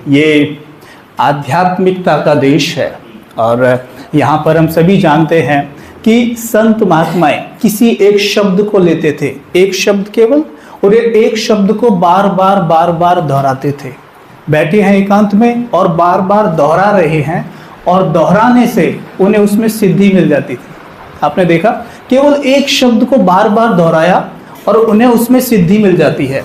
ये आध्यात्मिकता का देश है और यहाँ पर हम सभी जानते हैं कि संत महात्माएं किसी एक शब्द को लेते थे, एक शब्द केवल, और एक शब्द को बार बार दोहराते थे। बैठे हैं एकांत में और बार बार दोहरा रहे हैं और दोहराने से उन्हें उसमें सिद्धि मिल जाती थी। आपने देखा, केवल एक शब्द को बार बार दोहराया और उन्हें उसमें सिद्धि मिल जाती है।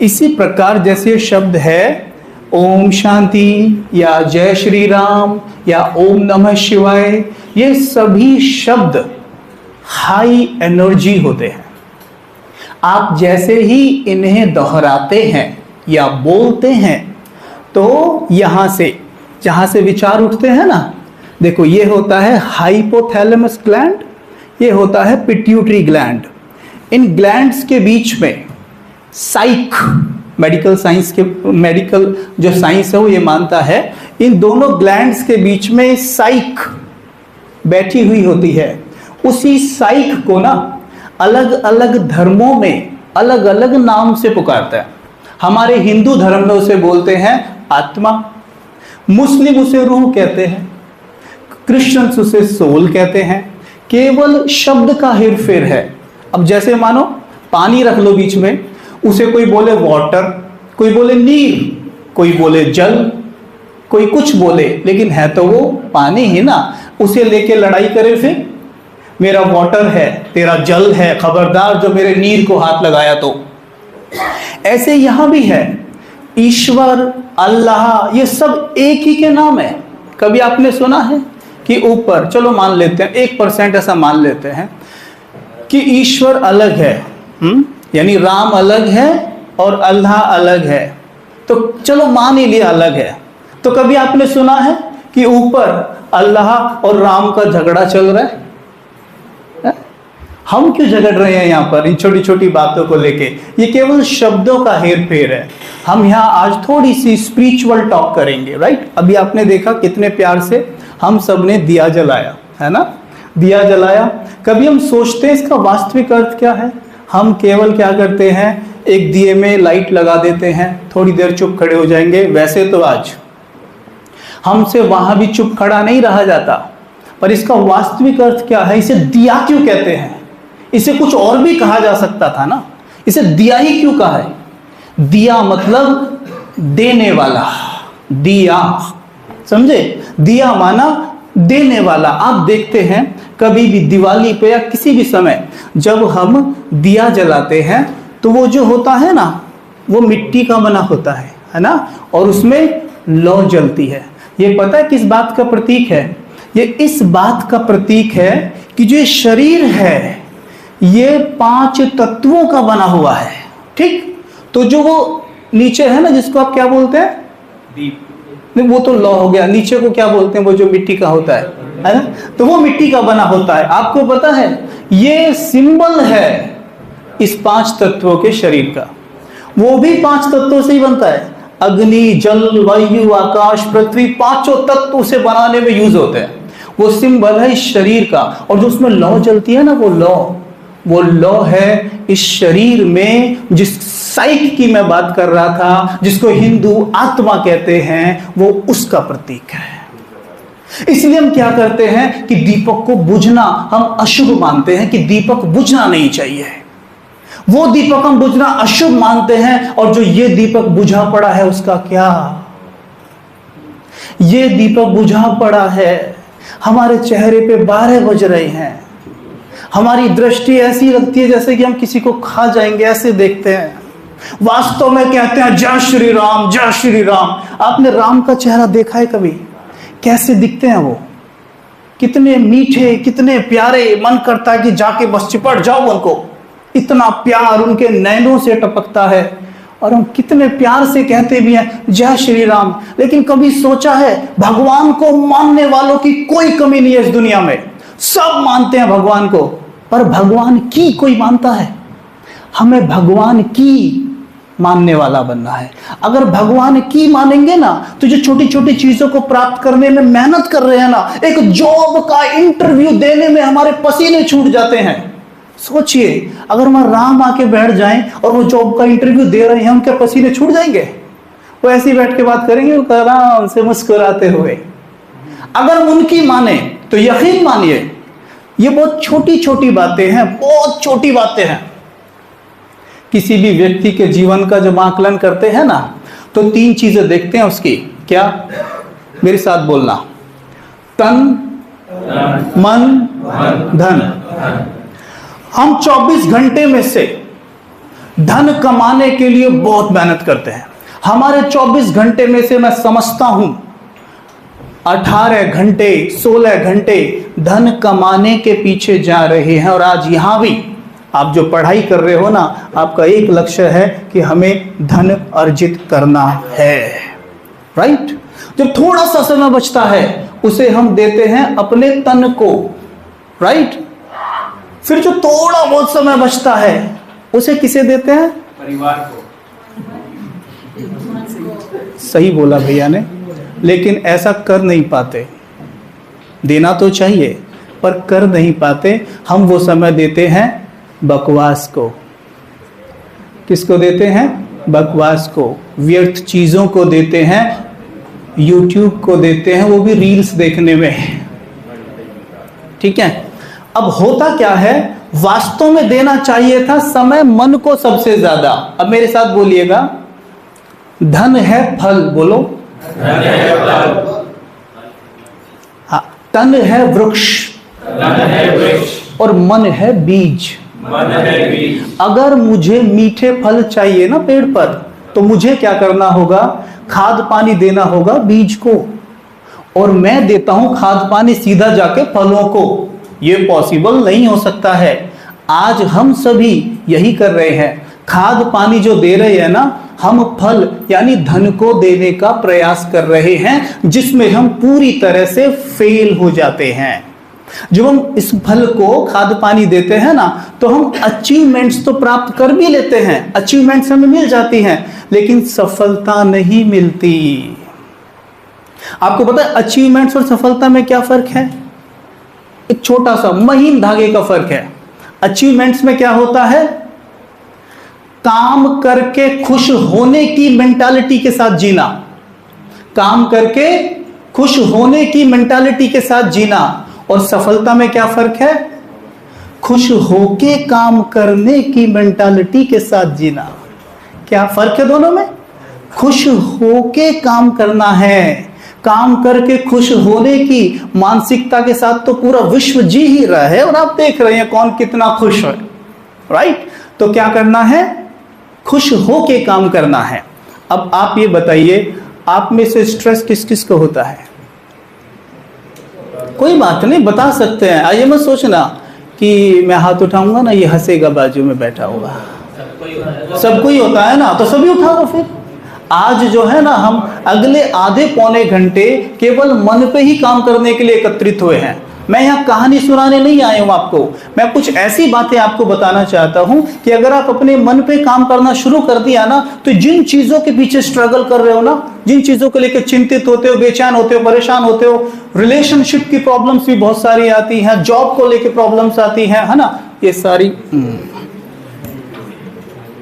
इसी प्रकार जैसे शब्द है ओम शांति या जय श्री राम या ओम नमः शिवाय, ये सभी शब्द हाई एनर्जी होते हैं। आप जैसे ही इन्हें दोहराते हैं या बोलते हैं तो यहाँ से जहाँ से विचार उठते हैं ना, देखो ये होता है हाइपोथैलेमस ग्लैंड, ये होता है पिट्यूटरी ग्लैंड। इन ग्लैंड्स के बीच में साइक, मेडिकल जो साइंस है वो ये मानता है, इन दोनों ग्लैंड्स के बीच में साइक बैठी हुई होती है। उसी साइक को ना अलग अलग धर्मों में अलग अलग नाम से पुकारता है। हमारे हिंदू धर्म में उसे बोलते हैं आत्मा, मुस्लिम उसे रूह कहते हैं, क्रिश्चियंस उसे सोल कहते हैं। केवल शब्द का हेरफेर है। अब जैसे मानो पानी रख लो बीच में, उसे कोई बोले वाटर, कोई बोले नीर, कोई बोले जल, कोई कुछ बोले, लेकिन है तो वो पानी ही ना। उसे लेके लड़ाई करे फिर, मेरा वाटर है तेरा जल है, खबरदार जो मेरे नीर को हाथ लगाया तो। ऐसे यहां भी है, ईश्वर, अल्लाह, ये सब एक ही के नाम है। कभी आपने सुना है कि ऊपर, चलो मान लेते हैं 1% ऐसा मान लेते हैं कि ईश्वर अलग है, यानी राम अलग है और अल्लाह अलग है, तो चलो मान ही लिया अलग है। तो कभी आपने सुना है कि ऊपर अल्लाह और राम का झगड़ा चल रहा है? हम क्यों झगड़ रहे हैं यहाँ पर इन छोटी छोटी बातों को लेके? ये केवल शब्दों का हेर फेर है। हम यहाँ आज थोड़ी सी स्पिरिचुअल टॉक करेंगे, राइट? अभी आपने देखा कितने प्यार से हम सब ने दिया जलाया, है ना? दिया जलाया। कभी हम सोचते हैं इसका वास्तविक अर्थ क्या है? हम केवल क्या करते हैं, एक दिए में लाइट लगा देते हैं, थोड़ी देर चुप खड़े हो जाएंगे। वैसे तो आज हमसे वहां भी चुप खड़ा नहीं रहा जाता, पर इसका वास्तविक अर्थ क्या है? इसे दिया क्यों कहते हैं? इसे कुछ और भी कहा जा सकता था ना, इसे दिया ही क्यों कहा है? दिया मतलब देने वाला, दिया, समझे? दिया माना देने वाला। आप देखते हैं कभी भी दिवाली पे या किसी भी समय जब हम दिया जलाते हैं तो वो जो होता है ना, वो मिट्टी का बना होता है ना, और उसमें लौ जलती है। ये पता है किस बात का प्रतीक है? ये इस बात का प्रतीक है कि जो शरीर है ये 5 तत्वों का बना हुआ है, ठीक? तो जो वो नीचे है ना, जिसको आप क्या बोलते हैं? दीप। नहीं, वो तो लौ हो गया। नीचे को क्या बोलते हैं? वो जो मिट्टी का होता है ना, तो वो मिट्टी का बना होता है। आपको पता है ये सिंबल है इस 5 तत्वों के शरीर का। वो भी 5 तत्वों से ही बनता है। अग्नि, जल, वायु, आकाश, पृथ्वी, 5 तत्व उसे बनाने में यूज होते हैं। वो सिंबल है इस शरीर का। और जो उसमें लौ जलती है ना, वो लौ है इस शरीर में, जिस साइक की मैं बात कर रहा था, जिसको हिंदू आत्मा कहते हैं, वो उसका प्रतीक है। इसलिए हम क्या करते हैं कि दीपक को बुझना हम अशुभ मानते हैं, कि दीपक बुझना नहीं चाहिए। वो दीपक हम बुझना अशुभ मानते हैं, और जो ये दीपक बुझा पड़ा है उसका क्या? ये दीपक बुझा पड़ा है, हमारे चेहरे पे 12 बज रहे हैं, हमारी दृष्टि ऐसी लगती है जैसे कि हम किसी को खा जाएंगे, ऐसे देखते हैं। वास्तव में कहते हैं जय श्री राम, जय श्री राम। आपने राम का चेहरा देखा है कभी? कैसे दिखते हैं वो? कितने मीठे, कितने प्यारे। मन करता है कि जाके बस चिपट जाओ उनको, इतना प्यार उनके नैनों से टपकता है। और हम कितने प्यार से कहते भी हैं जय श्री राम। लेकिन कभी सोचा है, भगवान को मानने वालों की कोई कमी नहीं है इस दुनिया में, सब मानते हैं भगवान को, पर भगवान की कोई मानता है? हमें भगवान की मानने वाला बनना है। अगर भगवान की मानेंगे ना, तो जो छोटी छोटी चीजों को प्राप्त करने में मेहनत कर रहे हैं ना, एक जॉब का इंटरव्यू देने में हमारे पसीने छूट जाते हैं। सोचिए, अगर वहां राम आके बैठ जाएं और वो जॉब का इंटरव्यू दे रहे हैं, उनके पसीने छूट जाएंगे? वो ऐसे ही बैठ के बात करेंगे, वो आराम से मुस्कुराते हुए। अगर उनकी माने तो यकीन मानिए ये बहुत छोटी छोटी बातें हैं, बहुत छोटी बातें हैं। किसी भी व्यक्ति के जीवन का जब आकलन करते हैं ना, तो 3 चीजें देखते हैं उसकी। क्या? मेरे साथ बोलना, तन, मन, धन। हम 24 घंटे में से धन कमाने के लिए बहुत मेहनत करते हैं। हमारे 24 घंटे में से मैं समझता हूं 18 घंटे 16 घंटे धन कमाने के पीछे जा रहे हैं। और आज यहां भी आप जो पढ़ाई कर रहे हो ना, आपका एक लक्ष्य है कि हमें धन अर्जित करना है, राइट? जब थोड़ा सा समय बचता है उसे हम देते हैं अपने तन को, राइट? फिर जो थोड़ा बहुत समय बचता है उसे किसे देते हैं? परिवार को। सही बोला भैया ने, लेकिन ऐसा कर नहीं पाते। देना तो चाहिए पर कर नहीं पाते। हम वो समय देते हैं बकवास को। किसको देते हैं? बकवास को, व्यर्थ चीजों को देते हैं, YouTube को देते हैं, वो भी रील्स देखने में। ठीक है? अब होता क्या है, वास्तव में देना चाहिए था समय मन को सबसे ज्यादा। अब मेरे साथ बोलिएगा, धन है फल, बोलो। धन है फल। हाँ, तन है वृक्ष, और मन है बीज। मन है बीज। अगर मुझे मीठे फल चाहिए ना पेड़ पर, तो मुझे क्या करना होगा? खाद पानी देना होगा बीज को, और मैं देता हूं खाद पानी सीधा जाके फलों को। ये पॉसिबल नहीं हो सकता है। आज हम सभी यही कर रहे हैं। खाद पानी जो दे रहे हैं ना, हम फल यानी धन को देने का प्रयास कर रहे हैं, जिसमें हम पूरी तरह से फेल हो जाते हैं। जब हम इस फल को खाद पानी देते हैं ना, तो हम अचीवमेंट्स तो प्राप्त कर भी लेते हैं, अचीवमेंट्स हमें मिल जाती हैं, लेकिन सफलता नहीं मिलती। आपको पता है अचीवमेंट्स और सफलता में क्या फर्क है? एक छोटा सा महीन धागे का फर्क है। अचीवमेंट्स में क्या होता है? काम करके खुश होने की मेंटालिटी के साथ जीना, काम करके खुश होने की मेंटालिटी के साथ जीना। और सफलता में क्या फर्क है? खुश होके काम करने की मेंटालिटी के साथ जीना। क्या फर्क है दोनों में? खुश होके काम करना है, काम करके खुश होने की मानसिकता के साथ तो पूरा विश्व जी ही रहा है, और आप देख रहे हैं कौन कितना खुश है, राइट? तो क्या करना है? खुश होके काम करना है। अब आप ये बताइए, आप में से स्ट्रेस किस किस को होता है? कोई बात नहीं, बता सकते हैं। आइए मत सोचना कि मैं हाथ उठाऊंगा ना ये हंसेगा बाजू में बैठा हुआ। सबको ही होता है ना, तो सभी उठाओ फिर। आज जो है ना, हम अगले आधे पौने घंटे केवल मन पे ही काम करने के लिए एकत्रित हुए हैं। मैं यहाँ कहानी सुनाने नहीं आया हूं आपको, मैं कुछ ऐसी बातें आपको बताना चाहता हूं कि अगर आप अपने मन पे काम करना शुरू कर दिया ना, तो जिन चीजों के पीछे स्ट्रगल कर रहे हो ना, जिन चीजों को लेकर चिंतित होते हो, बेचैन होते हो, परेशान होते हो, रिलेशनशिप की प्रॉब्लम्स भी बहुत सारी आती हैं, जॉब को लेकर प्रॉब्लम्स आती हैं, है ना, ये सारी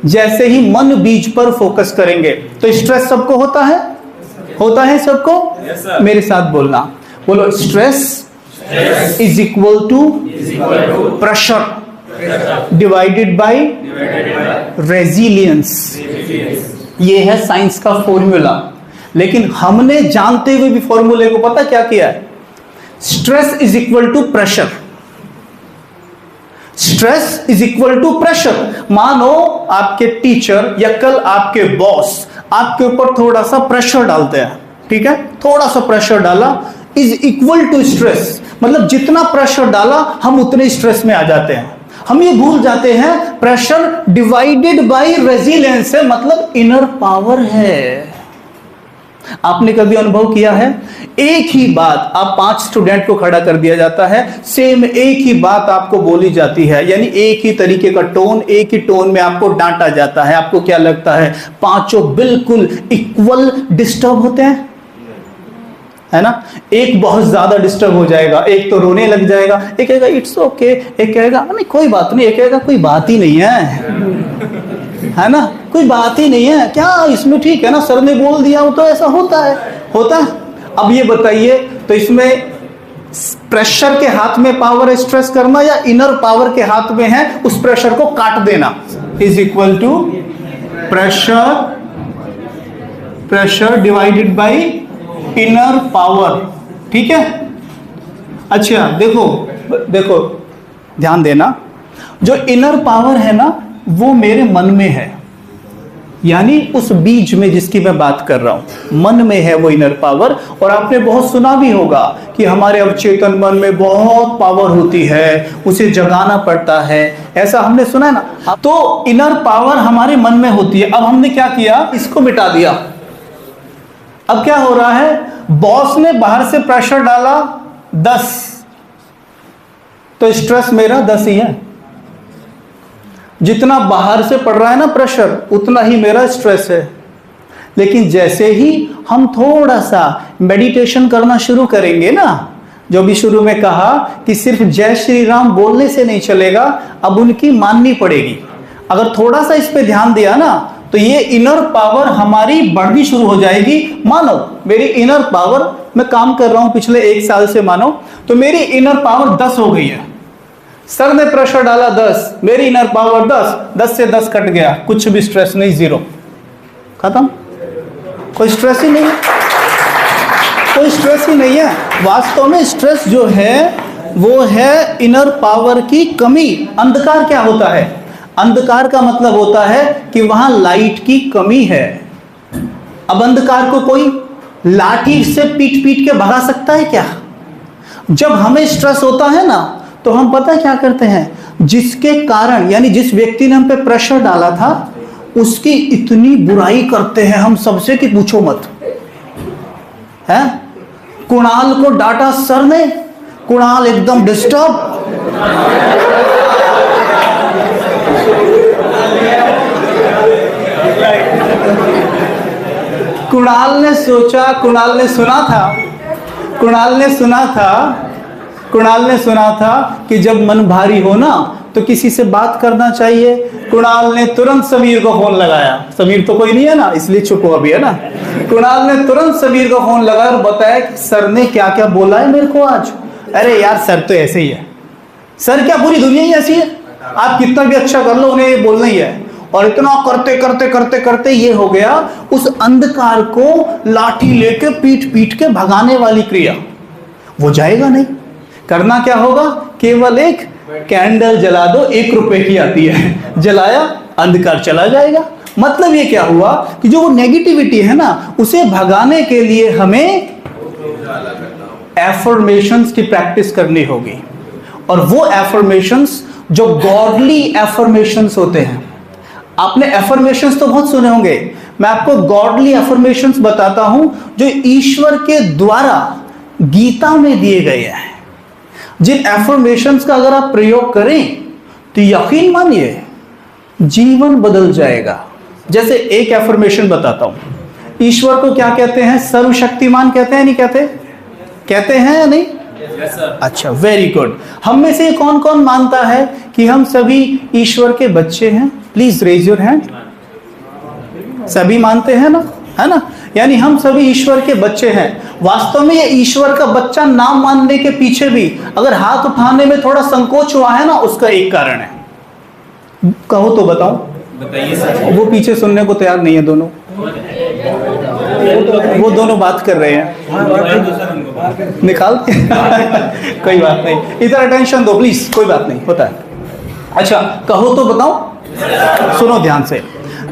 जैसे ही मन बीज पर फोकस करेंगे तो स्ट्रेस सबको होता है? होता है सबको? yes, मेरे साथ बोलना, बोलो, stress is equal to pressure divided by resilience। ये है साइंस का फॉर्मूला। लेकिन हमने जानते हुए भी फॉर्मूले को पता क्या किया है? Stress is equal to pressure. Stress is equal to pressure. मानो आपके टीचर या कल आपके बॉस आपके ऊपर थोड़ा सा प्रेशर डालते हैं, ठीक है? थोड़ा सा प्रेशर डाला, इज इक्वल टू स्ट्रेस। मतलब जितना प्रेशर डाला हम उतने स्ट्रेस में आ जाते हैं। हम ये भूल जाते हैं प्रेशर डिवाइडेड बाय रेजिलियंस है, मतलब इनर पावर है। आपने कभी अनुभव किया है? एक ही बात आप 5 स्टूडेंट को खड़ा कर दिया जाता है, सेम एक ही बात आपको बोली जाती है, यानी एक ही तरीके का टोन, एक ही टोन में आपको डांटा जाता है। आपको क्या लगता है पांचों बिल्कुल इक्वल डिस्टर्ब होते हैं? है ना? एक बहुत ज्यादा डिस्टर्ब हो जाएगा, एक तो रोने लग जाएगा, एक कहेगा इट्स ओके, एक कहेगा नहीं कोई बात नहीं, एक कहेगा कोई बात ही नहीं है। है ना, कोई बात ही नहीं है क्या इसमें, ठीक है ना, सर ने बोल दिया वो तो ऐसा होता है, होता है। अब ये बताइए, तो इसमें प्रेशर के हाथ में पावर है स्ट्रेस करना, या इनर पावर के हाथ में है उस प्रेशर को काट देना, is equal to pressure divided by inner power. ठीक है, अच्छा देखो देखो ध्यान देना, जो इनर पावर है ना वो मेरे मन में है, यानी उस बीज में जिसकी मैं बात कर रहा हूं, मन में है वो इनर पावर। और आपने बहुत सुना भी होगा कि हमारे अवचेतन मन में बहुत पावर होती है, उसे जगाना पड़ता है, ऐसा हमने सुना है ना। तो इनर पावर हमारे मन में होती है। अब हमने क्या किया, इसको मिटा दिया। अब क्या हो रहा है, बॉस ने बाहर से प्रेशर डाला 10, तो स्ट्रेस मेरा 10 ही है। जितना बाहर से पड़ रहा है ना प्रेशर, उतना ही मेरा स्ट्रेस है। लेकिन जैसे ही हम थोड़ा सा मेडिटेशन करना शुरू करेंगे ना, जो भी शुरू में कहा कि सिर्फ जय श्री राम बोलने से नहीं चलेगा, अब उनकी माननी पड़ेगी। अगर थोड़ा सा इस पे ध्यान दिया ना, तो ये इनर पावर हमारी बढ़नी शुरू हो जाएगी। मानो मेरी इनर पावर, मैं काम कर रहा हूं पिछले 1 साल से, मानो तो मेरी इनर पावर 10 हो गई है। सर ने प्रेशर डाला 10, मेरी इनर पावर 10, 10 से 10 कट गया, कुछ भी स्ट्रेस नहीं, 0 खत्म, कोई स्ट्रेस ही नहीं, कोई स्ट्रेस ही नहीं है। वास्तव में स्ट्रेस जो है वो है इनर पावर की कमी। अंधकार क्या होता है, अंधकार का मतलब होता है कि वहां लाइट की कमी है। अब अंधकार को कोई लाठी से पीट पीट के भगा सकता है क्या? जब हमें स्ट्रेस होता है ना, तो हम पता क्या करते हैं, जिसके कारण यानी जिस व्यक्ति ने हम पे प्रेशर डाला था उसकी इतनी बुराई करते हैं हम सबसे कि पूछो मत। है, कुणाल को डांटा सर ने, कुणाल एकदम डिस्टर्ब, कुणाल ने सोचा, कुणाल ने सुना था कि जब मन भारी हो ना तो किसी से बात करना चाहिए। कुणाल ने तुरंत समीर को फोन लगाया, समीर तो कोई नहीं है ना इसलिए चुप हो अभी, है ना। कुणाल ने तुरंत समीर को फोन लगाया और बताया कि सर ने क्या क्या बोला है मेरे को आज। अरे यार सर तो ऐसे ही है, सर क्या पूरी दुनिया ही ऐसी है, आप कितना भी अच्छा कर लो उन्हें ये बोलना ही है। और इतना करते करते करते करते ये हो गया, उस अंधकार को लाठी लेके पीट पीट के भगाने वाली क्रिया, वो जाएगा नहीं। करना क्या होगा, केवल एक कैंडल जला दो, 1 रुपए की आती है, जलाया अंधकार चला जाएगा। मतलब ये क्या हुआ कि जो वो नेगेटिविटी है ना, उसे भगाने के लिए हमें एफर्मेशंस की प्रैक्टिस करनी होगी। और वो एफर्मेशंस जो गॉडली एफर्मेशंस होते हैं, आपने एफर्मेशंस तो बहुत सुने होंगे, मैं आपको गॉडली एफर्मेशंस बताता हूं जो ईश्वर के द्वारा गीता में दिए गए हैं। जिन एफर्मेशंस का अगर आप प्रयोग करें तो यकीन मानिए जीवन बदल जाएगा। जैसे एक एफर्मेशन बताता हूं, ईश्वर को क्या कहते हैं, सर्वशक्तिमान कहते हैं, नहीं कहते, कहते हैं या नहीं? Yes, sir. अच्छा, वेरी गुड। हम में से कौन कौन मानता है कि हम सभी ईश्वर के बच्चे हैं? Please raise your hand. सभी मानते हैं ना, है ना, यानी हम सभी ईश्वर के बच्चे हैं। वास्तव में ये ईश्वर का बच्चा नाम मानने के पीछे भी अगर हाथ उठाने में थोड़ा संकोच हुआ है ना, उसका एक कारण है, कहो तो बताओ। बताइए सर। वो पीछे सुनने को तैयार नहीं है दोनों, वो दोनों बात कर रहे हैं, निकाल कोई बात नहीं, इधर अटेंशन दो प्लीज, कोई बात नहीं, होता है। अच्छा कहो तो बताओ, सुनो ध्यान से,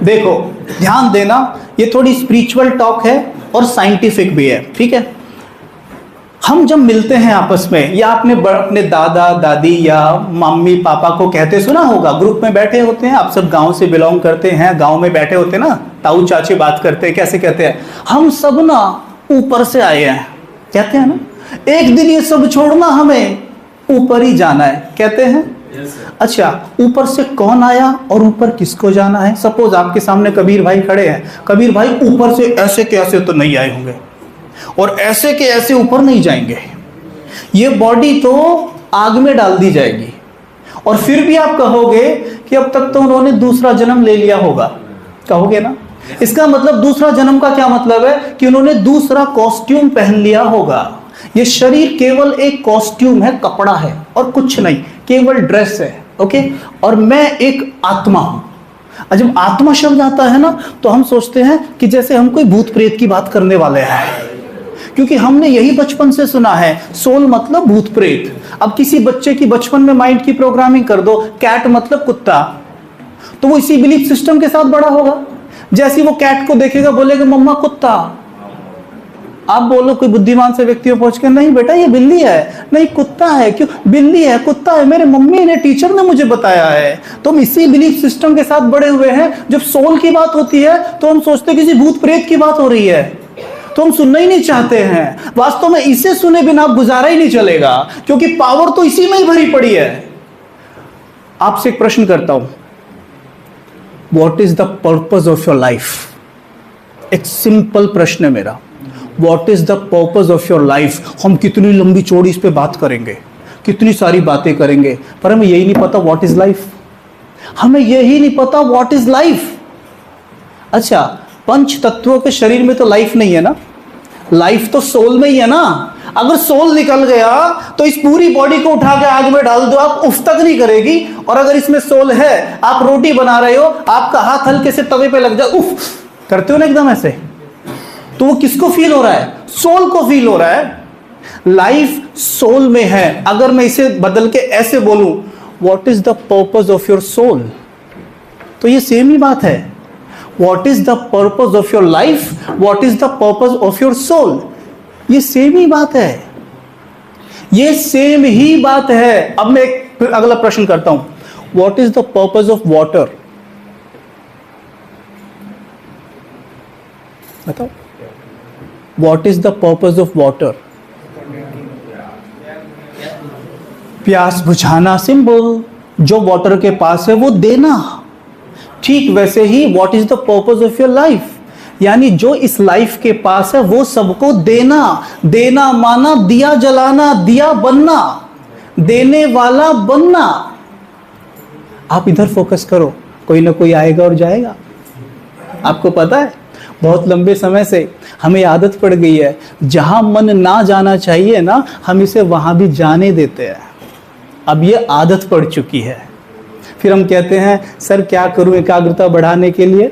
देखो ध्यान देना, ये थोड़ी स्पिरिचुअल टॉक है और साइंटिफिक भी है, ठीक है। हम जब मिलते हैं आपस में, या आपने अपने दादा दादी या मम्मी पापा को कहते सुना होगा, ग्रुप में बैठे होते हैं, आप सब गांव से बिलोंग करते हैं, गांव में बैठे होते हैं ना, ताऊ चाची बात करते हैं, कैसे कहते हैं, हम सब ना ऊपर से आए हैं, कहते हैं ना, एक दिन ये सब छोड़ना, हमें ऊपर ही जाना है, कहते हैं। अच्छा, ऊपर से कौन आया और ऊपर किसको जाना है? सपोज आपके सामने कबीर भाई खड़े हैं, कबीर भाई ऊपर से ऐसे के ऐसे तो नहीं आए होंगे और ऐसे के ऐसे ऊपर नहीं जाएंगे, ये बॉडी तो आग में डाल दी जाएगी और फिर भी आप कहोगे कि अब तक तो उन्होंने दूसरा जन्म ले लिया होगा, कहोगे ना? इसका मतलब दूसरा जन्म का क्या मतलब है कि उन्होंने दूसरा कॉस्ट्यूम पहन लिया होगा। ये शरीर केवल एक कॉस्ट्यूम है, कपड़ा है और कुछ नहीं, केवल ड्रेस है। ओके, और मैं एक आत्मा हूं। और जब आत्मा शब्द आता है ना तो हम सोचते हैं कि जैसे हम कोई भूत प्रेत की बात करने वाले हैं, क्योंकि हमने यही बचपन से सुना है, सोल मतलब भूत प्रेत। अब किसी बच्चे की बचपन में माइंड की प्रोग्रामिंग कर दो, कैट मतलब कुत्ता, तो वो इसी बिलीफ सिस्टम के साथ बड़ा होगा। जैसे वो कैट को देखेगा बोलेगा मम्मा कुत्ता। आप बोलो कोई बुद्धिमान से व्यक्ति पहुंच के, नहीं बेटा ये बिल्ली है, नहीं कुत्ता है। क्यों? बिल्ली है, कुत्ता है, मेरे मम्मी ने, टीचर ने मुझे बताया है। तो हम इसी बिलीफ सिस्टम के साथ बड़े हुए हैं। जब सोल की बात होती है तो हम सोचते हैं किसी भूत प्रेत की बात हो रही है, तो हम सुनना ही नहीं चाहते हैं। वास्तव में इसे सुने बिना आप गुजारा ही नहीं चलेगा, क्योंकि पावर तो इसी में ही भरी पड़ी है। आपसे एक प्रश्न करता हूं, what is the purpose of your life? एक सिंपल प्रश्न है मेरा, what is the purpose of your life? हम कितनी लंबी चौड़ी इस पे बात करेंगे, कितनी सारी बातें करेंगे, पर हमें यही नहीं पता व्हाट इज लाइफ। हमें यही नहीं पता व्हाट इज लाइफ। अच्छा, पंच तत्वों के शरीर में तो लाइफ नहीं है ना, लाइफ तो सोल में ही है ना। अगर सोल निकल गया तो इस पूरी बॉडी को उठा के आग में डाल दो, आप उफ तक नहीं करेगी। और अगर इसमें सोल है, आप रोटी बना रहे हो, आपका हाथ हल्के से तवे पे लग जाए, उफ करते हो ना एकदम ऐसे, तो वो किसको फील हो रहा है? सोल को फील हो रहा है। लाइफ सोल में है। अगर मैं इसे बदल के ऐसे बोलूं, what is the purpose of your soul, तो ये सेम ही बात है। What is the purpose of your life, what is the purpose of your soul, ये सेम ही बात है, ये सेम ही बात है। अब मैं एक अगला प्रश्न करता हूं, what is the purpose of water? बताओ, what is the purpose of water? प्यास बुझाना, सिंपल। जो वाटर के पास है वो देना। ठीक वैसे ही what is the purpose of your life, यानी जो इस लाइफ के पास है वो सबको देना। देना माना दिया जलाना, दिया बनना, देने वाला बनना। आप इधर फोकस करो, कोई ना कोई आएगा और जाएगा। आपको पता है, बहुत लंबे समय से हमें आदत पड़ गई है, जहां मन ना जाना चाहिए ना, हम इसे वहां भी जाने देते हैं। अब ये आदत पड़ चुकी है। फिर हम कहते हैं सर क्या करूं एकाग्रता बढ़ाने के लिए,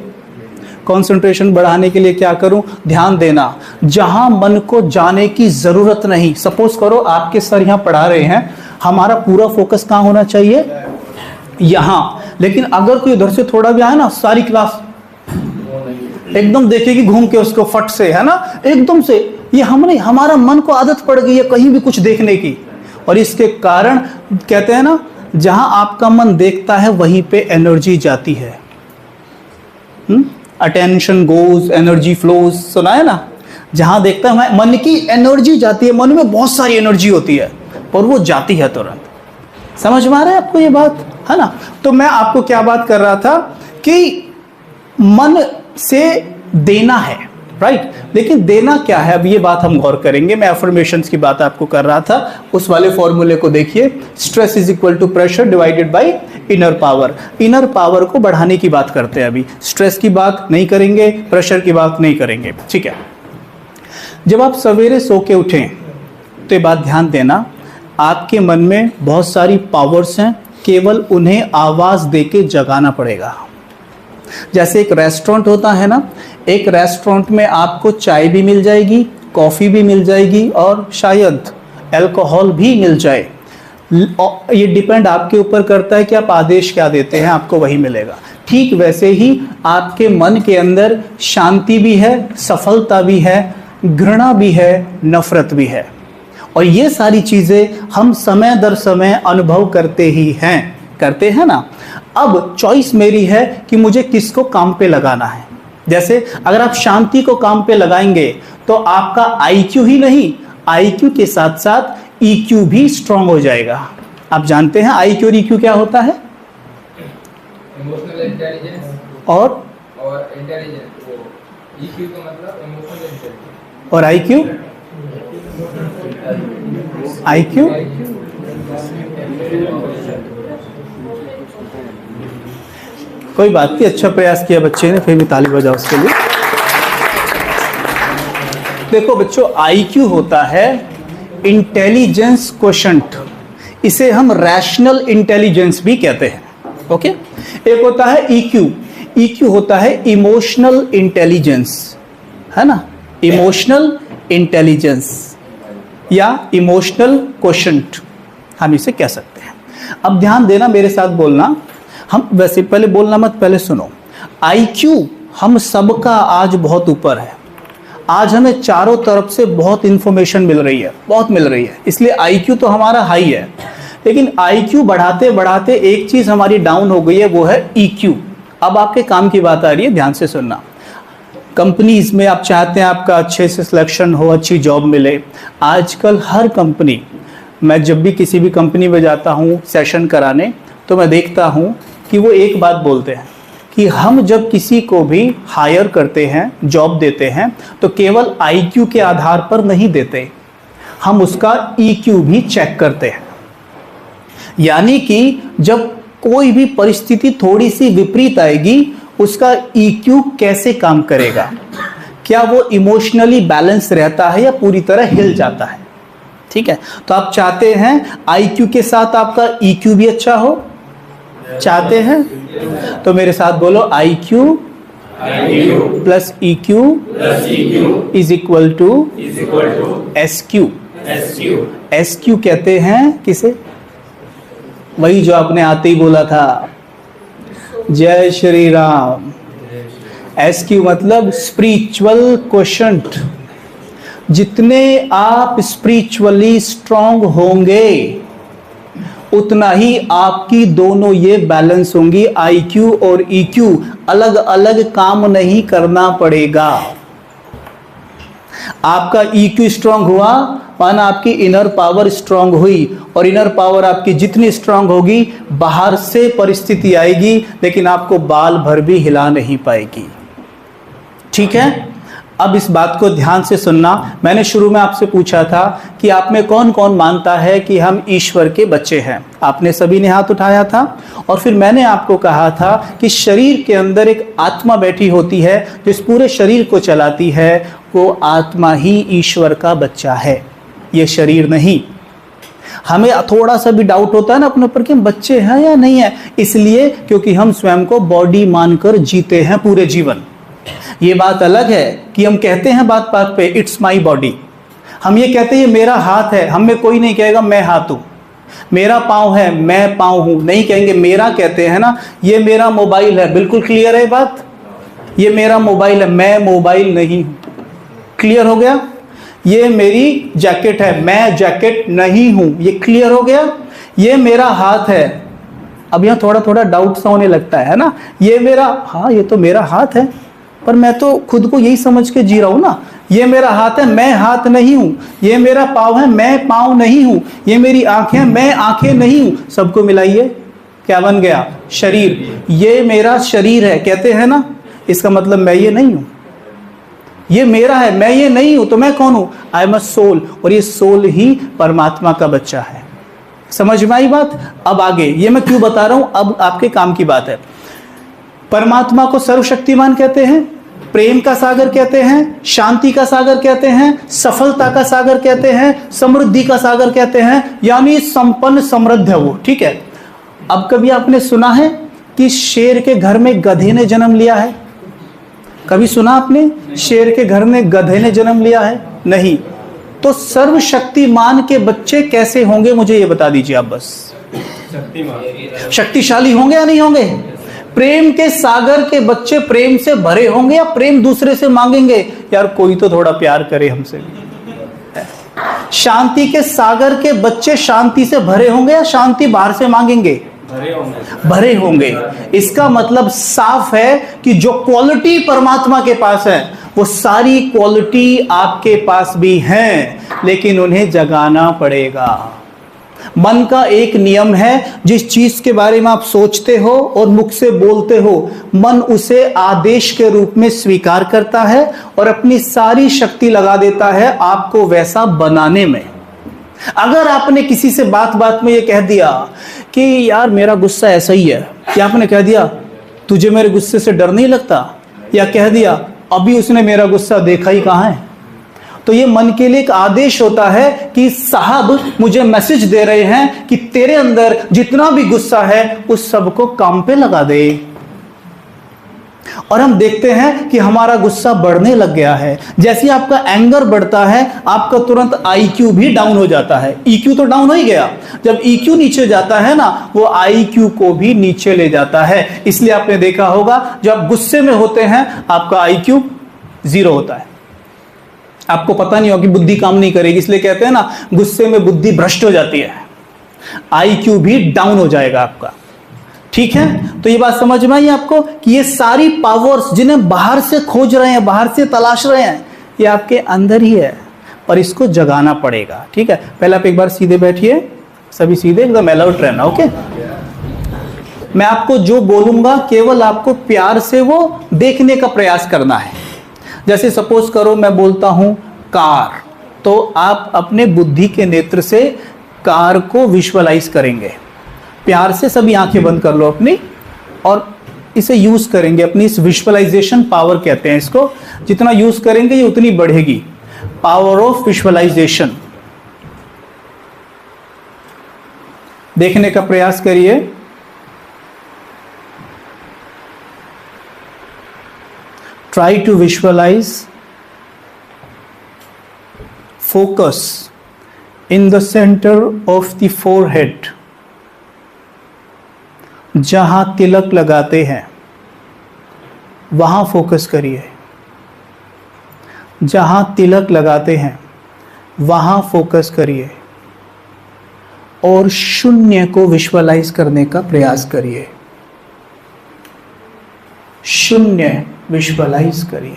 कंसंट्रेशन बढ़ाने के लिए क्या करूं? ध्यान देना। जहां मन को जाने की जरूरत नहीं, सपोज करो आपके सर यहां पढ़ा रहे हैं, हमारा पूरा फोकस कहां होना चाहिए? यहां। लेकिन अगर कोई उधर से थोड़ा भी आए ना, सारी क्लास एकदम देखेगी घूम के उसको फट से, है ना, एकदम से। ये हमने, हमारा मन को आदत पड़ गई है कहीं भी कुछ देखने की, और इसके कारण कहते हैं ना, जहां आपका मन देखता है वहीं पे एनर्जी जाती है। अटेंशन गोज, एनर्जी फ्लोज, सुना है ना? जहां देखता है मन की एनर्जी जाती है। मन में बहुत सारी एनर्जी होती है पर वो जाती है तुरंत। समझ में आ रहा है आपको ये बात, है ना? तो मैं आपको क्या बात कर रहा था कि मन से देना है, राइट? लेकिन देना क्या है, अब ये बात हम गौर करेंगे। मैं अफर्मेशंस की बात आपको कर रहा था, उस वाले फॉर्मूले को देखिए, stress is equal to pressure divided by inner power. Inner power को बढ़ाने की बात करते हैं अभी, स्ट्रेस की बात नहीं करेंगे, प्रेशर की बात नहीं करेंगे, ठीक है? जब आप सवेरे सो के उठें तो ये बात ध्यान देना, आपके मन में बहुत सारी पावर्स हैं, केवल उन्हें आवाज देके जगाना पड़ेगा। जैसे एक रेस्टोरेंट होता है ना, एक रेस्टोरेंट में आपको चाय भी मिल जाएगी, कॉफ़ी भी मिल जाएगी और शायद अल्कोहल भी मिल जाए। ये डिपेंड आपके ऊपर करता है कि आप आदेश क्या देते हैं, आपको वही मिलेगा। ठीक वैसे ही आपके मन के अंदर शांति भी है, सफलता भी है, घृणा भी है, नफरत भी है, और ये सारी चीज़ें हम समय दर समय अनुभव करते ही हैं, करते हैं ना। अब चॉइस मेरी है कि मुझे किसको काम पे लगाना है। जैसे अगर आप शांति को काम पे लगाएंगे तो आपका आईक्यू ही नहीं, आईक्यू के साथ साथ ईक्यू भी स्ट्रांग हो जाएगा। आप जानते हैं आईक्यू और ईक्यू क्या होता है? इमोशनल इंटेलिजेंस और इंटेलिजेंस। ईक्यू का मतलब इमोशनल इंटेलिजेंस और आईक्यू, आईक्यू कोई बात नहीं, अच्छा प्रयास किया बच्चे ने, फिर भी ताली बजाओ उसके लिए। देखो बच्चों, आईक्यू होता है इंटेलिजेंस क्वोशंट, इसे हम रैशनल इंटेलिजेंस भी कहते हैं। ओके, एक होता है ईक्यू, ईक्यू होता है इमोशनल इंटेलिजेंस, है ना, इमोशनल इंटेलिजेंस या इमोशनल क्वोशंट हम इसे कह सकते हैं। अब ध्यान देना, मेरे साथ बोलना, हम वैसे पहले बोलना मत, पहले सुनो। आईक्यू हम सबका आज बहुत ऊपर है, आज हमें चारों तरफ से बहुत इंफॉर्मेशन मिल रही है, बहुत मिल रही है, इसलिए आईक्यू तो हमारा हाई है। लेकिन आईक्यू बढ़ाते बढ़ाते एक चीज हमारी डाउन हो गई है, वो है ईक्यू। अब आपके काम की बात आ रही है, ध्यान से सुनना। कंपनीज में आप चाहते हैं आपका अच्छे से सिलेक्शन हो, अच्छी जॉब मिले। आजकल हर कंपनी, मैं जब भी किसी भी कंपनी में जाता हूँ सेशन कराने, तो मैं देखता हूँ कि वो एक बात बोलते हैं कि हम जब किसी को भी हायर करते हैं, जॉब देते हैं, तो केवल आईक्यू के आधार पर नहीं देते, हम उसका ईक्यू भी चेक करते हैं। यानी कि जब कोई भी परिस्थिति थोड़ी सी विपरीत आएगी, उसका ईक्यू कैसे काम करेगा, क्या वो इमोशनली बैलेंस रहता है या पूरी तरह हिल जाता है। ठीक है, तो आप चाहते हैं आईक्यू के साथ आपका ईक्यू भी अच्छा हो, चाहते हैं? तो मेरे साथ बोलो, IQ plus EQ is equal to SQ. SQ कहते हैं किसे? वही जो आपने आते ही बोला था, जय श्री राम। एसक्यू मतलब स्पिरिचुअल क्वोशंट। जितने आप स्पिरिचुअली स्ट्रांग होंगे, उतना ही आपकी दोनों ये बैलेंस होंगी। आईक्यू और ईक्यू अलग अलग काम नहीं करना पड़ेगा। आपका ईक्यू स्ट्रांग हुआ, माना आपकी इनर पावर स्ट्रांग हुई, और इनर पावर आपकी जितनी स्ट्रांग होगी, बाहर से परिस्थिति आएगी लेकिन आपको बाल भर भी हिला नहीं पाएगी। ठीक है, अब इस बात को ध्यान से सुनना। मैंने शुरू में आपसे पूछा था कि आप में कौन कौन मानता है कि हम ईश्वर के बच्चे हैं। आपने सभी ने हाथ उठाया था, और फिर मैंने आपको कहा था कि शरीर के अंदर एक आत्मा बैठी होती है जो इस पूरे शरीर को चलाती है, वो आत्मा ही ईश्वर का बच्चा है, ये शरीर नहीं। हमें थोड़ा सा भी डाउट होता है ना अपने ऊपर कि हम बच्चे हैं या नहीं है, इसलिए क्योंकि हम स्वयं को बॉडी मानकर जीते हैं पूरे जीवन। ये बात अलग है कि हम कहते हैं बात बात पे इट्स माई बॉडी, हम ये कहते हैं ये मेरा हाथ है, हम में कोई नहीं कहेगा मैं हाथ हूं। मेरा पाँव है, मैं पाँव हूं, नहीं कहेंगे मेरा, कहते हैं ना। ये मेरा मोबाइल है, बिल्कुल क्लियर है बात, ये मेरा मोबाइल है, मैं मोबाइल नहीं हूं। क्लियर हो गया? ये मेरी जैकेट है, मैं जैकेट नहीं हूं, ये क्लियर हो गया? ये मेरा हाथ है, अब यहां थोड़ा थोड़ा डाउट सा होने लगता है ना, ये मेरा, हाँ ये तो मेरा हाथ है, पर मैं तो खुद को यही समझ के जी रहा हूं ना। ये मेरा हाथ है, मैं हाथ नहीं हूं। ये मेरा पाँव है, मैं पाँव नहीं हूं। ये मेरी आंखें, मैं आंखें नहीं हूं। सबको मिलाइए, क्या बन गया? शरीर। ये मेरा शरीर है, कहते हैं ना, इसका मतलब मैं ये नहीं हूं। ये मेरा है, मैं ये नहीं हूं, तो मैं कौन हूं? आई एम अ सोल, और ये सोल ही परमात्मा का बच्चा है। समझ में आई बात? अब आगे ये मैं क्यों बता रहा हूं, अब आपके काम की बात है। परमात्मा को सर्वशक्तिमान कहते हैं, प्रेम का सागर कहते हैं, शांति का सागर कहते हैं, सफलता का सागर कहते हैं, समृद्धि का सागर कहते हैं, यानी संपन्न समृद्ध है वो। ठीक है, अब कभी आपने सुना है कि शेर के घर में गधे ने जन्म लिया है? कभी सुना आपने शेर के घर में गधे ने जन्म लिया है? नहीं। तो सर्वशक्तिमान के बच्चे कैसे होंगे, मुझे ये बता दीजिए आप बस। शक्तिशाली होंगे या नहीं होंगे? प्रेम के सागर के बच्चे प्रेम से भरे होंगे या प्रेम दूसरे से मांगेंगे, यार कोई तो थोड़ा प्यार करे हमसे। शांति के सागर के बच्चे शांति से भरे होंगे या शांति बाहर से मांगेंगे? भरे होंगे। इसका मतलब साफ है कि जो क्वालिटी परमात्मा के पास है, वो सारी क्वालिटी आपके पास भी है, लेकिन उन्हें जगाना पड़ेगा। मन का एक नियम है, जिस चीज के बारे में आप सोचते हो और मुख से बोलते हो, मन उसे आदेश के रूप में स्वीकार करता है और अपनी सारी शक्ति लगा देता है आपको वैसा बनाने में। अगर आपने किसी से बात बात में ये कह दिया कि यार मेरा गुस्सा ऐसा ही है, क्या आपने कह दिया तुझे मेरे गुस्से से डर नहीं लगता? या कह दिया अभी उसने मेरा गुस्सा देखा ही कहां है। तो ये मन के लिए एक आदेश होता है कि साहब मुझे मैसेज दे रहे हैं कि तेरे अंदर जितना भी गुस्सा है उस सब को काम पे लगा दे। और हम देखते हैं कि हमारा गुस्सा बढ़ने लग गया है। जैसे ही आपका एंगर बढ़ता है आपका तुरंत आईक्यू भी डाउन हो जाता है। ईक्यू तो डाउन हो ही गया, जब ईक्यू नीचे जाता है ना वो आईक्यू को भी नीचे ले जाता है। इसलिए आपने देखा होगा जब आप गुस्से में होते हैं आपका आईक्यू 0 होता है। आपको पता नहीं होगा कि बुद्धि काम नहीं करेगी, इसलिए कहते हैं ना गुस्से में बुद्धि भ्रष्ट हो जाती है, आईक्यू भी डाउन हो जाएगा आपका। ठीक है, तो ये बात समझ में आई आपको कि ये सारी पावर्स जिन्हें बाहर से खोज रहे हैं, बाहर से तलाश रहे हैं, ये आपके अंदर ही है और इसको जगाना पड़ेगा। ठीक है, पहले आप एक बार सीधे बैठिए, सभी सीधे एकदम अलर्ट रहना। ओके, मैं आपको जो बोलूंगा केवल आपको प्यार से वो देखने का प्रयास करना है। जैसे सपोज करो मैं बोलता हूं कार, तो आप अपने बुद्धि के नेत्र से कार को विजुअलाइज करेंगे। प्यार से सभी आंखें बंद कर लो अपनी और इसे यूज करेंगे। अपनी इस विजुअलाइजेशन पावर कहते हैं इसको, जितना यूज करेंगे ये उतनी बढ़ेगी। Power of visualisation. देखने का प्रयास करिए। Try to visualize, focus in the center of the forehead, जहां तिलक लगाते हैं वहां फोकस करिए। जहां तिलक लगाते हैं वहां फोकस करिए और शून्य को विजुअलाइज करने का प्रयास करिए। शून्य विजुअलाइज करिए।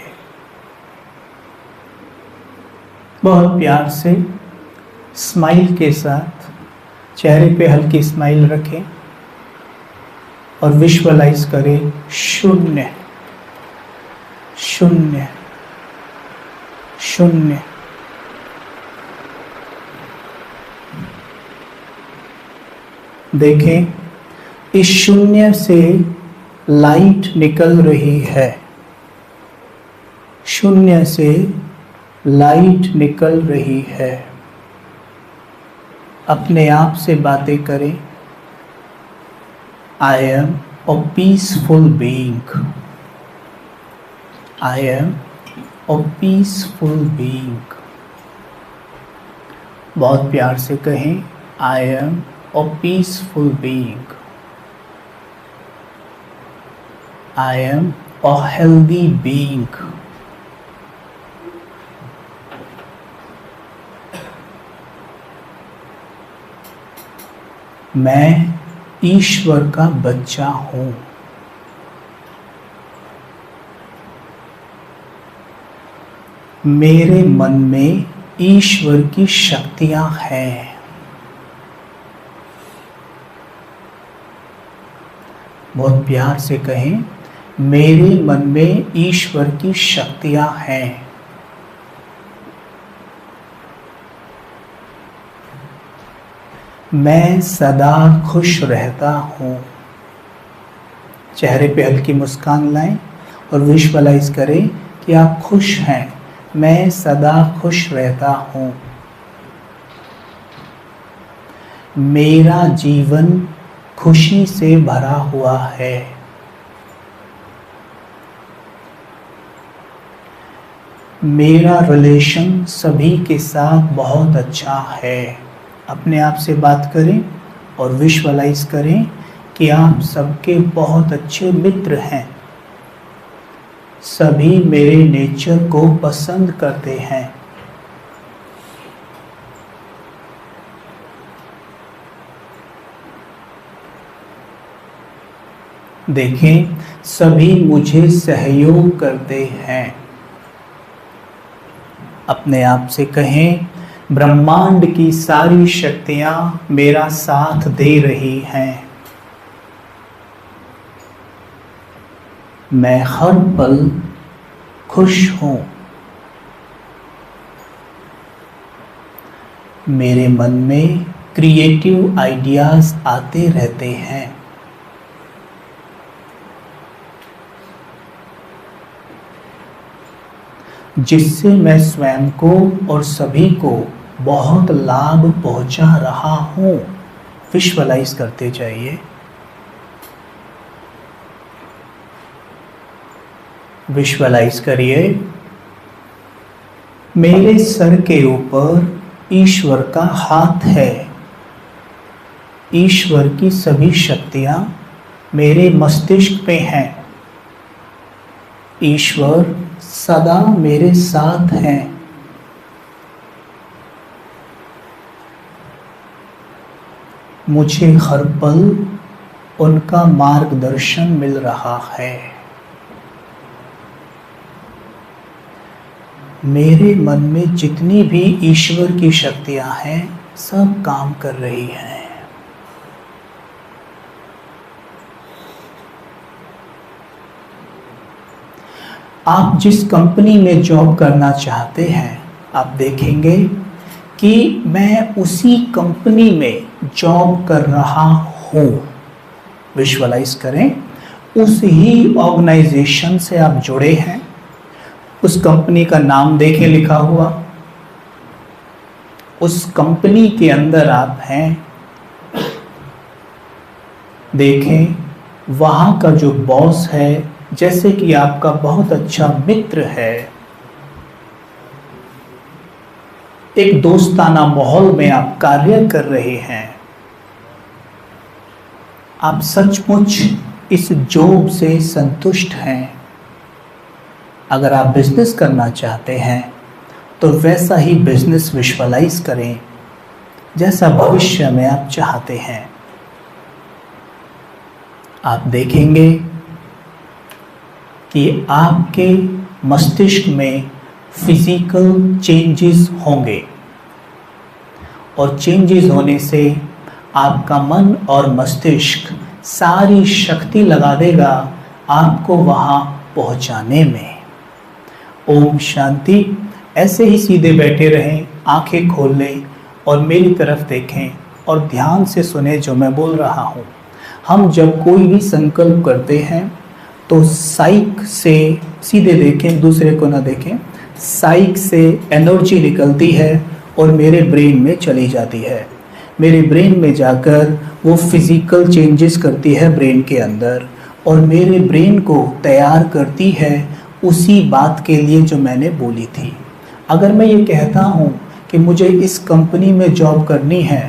बहुत प्यार से स्माइल के साथ चेहरे पे हल्की स्माइल रखें और विजुअलाइज करें शून्य, शून्य, शून्य। देखें इस शून्य से लाइट निकल रही है। शून्य से लाइट निकल रही है। अपने आप से बातें करें। I am a peaceful being. I am a peaceful being. बहुत प्यार से कहें I am a peaceful being. I am a healthy being. मैं ईश्वर का बच्चा हूं। मेरे मन में ईश्वर की शक्तियां हैं। बहुत प्यार से कहें मेरे मन में ईश्वर की शक्तियां हैं। मैं सदा खुश रहता हूँ। चेहरे पे हल्की मुस्कान लाएं और विजुअलाइज करें कि आप खुश हैं। मैं सदा खुश रहता हूँ। मेरा जीवन खुशी से भरा हुआ है। मेरा रिलेशन सभी के साथ बहुत अच्छा है। अपने आप से बात करें और विजुअलाइज करें कि आप सबके बहुत अच्छे मित्र हैं। सभी मेरे नेचर को पसंद करते हैं। देखें सभी मुझे सहयोग करते हैं। अपने आप से कहें ब्रह्मांड की सारी शक्तियां मेरा साथ दे रही हैं। मैं हर पल खुश हूं। मेरे मन में क्रिएटिव आइडियाज आते रहते हैं। जिससे मैं स्वयं को और सभी को बहुत लाभ पहुंचा रहा हूं। विजुअलाइज करते जाइए। विजुअलाइज करिए, मेरे सर के ऊपर ईश्वर का हाथ है। ईश्वर की सभी शक्तियां मेरे मस्तिष्क में हैं। ईश्वर सदा मेरे साथ हैं। मुझे हर पल उनका मार्गदर्शन मिल रहा है। मेरे मन में जितनी भी ईश्वर की शक्तियां हैं सब काम कर रही हैं। आप जिस कंपनी में जॉब करना चाहते हैं, आप देखेंगे कि मैं उसी कंपनी में जॉब कर रहा हूँ। विजुअलाइज करें, उस ही ऑर्गेनाइजेशन से आप जुड़े हैं। उस कंपनी का नाम देखें लिखा हुआ, उस कंपनी के अंदर आप हैं। देखें, वहाँ का जो बॉस है जैसे कि आपका बहुत अच्छा मित्र है। एक दोस्ताना माहौल में आप कार्य कर रहे हैं। आप सचमुच इस जॉब से संतुष्ट हैं। अगर आप बिजनेस करना चाहते हैं तो वैसा ही बिजनेस विजुअलाइज करें जैसा भविष्य में आप चाहते हैं। आप देखेंगे कि आपके मस्तिष्क में फिजिकल चेंजेस होंगे और चेंजेस होने से आपका मन और मस्तिष्क सारी शक्ति लगा देगा आपको वहाँ पहुँचाने में। ओम शांति। ऐसे ही सीधे बैठे रहें, आंखें खोल लें और मेरी तरफ देखें और ध्यान से सुने जो मैं बोल रहा हूँ। हम जब कोई भी संकल्प करते हैं तो साइक से, सीधे देखें, दूसरे को ना देखें, साइक से एनर्जी निकलती है और मेरे ब्रेन में चली जाती है। मेरे ब्रेन में जाकर वो फिजिकल चेंजेस करती है ब्रेन के अंदर और मेरे ब्रेन को तैयार करती है उसी बात के लिए जो मैंने बोली थी। अगर मैं ये कहता हूँ कि मुझे इस कंपनी में जॉब करनी है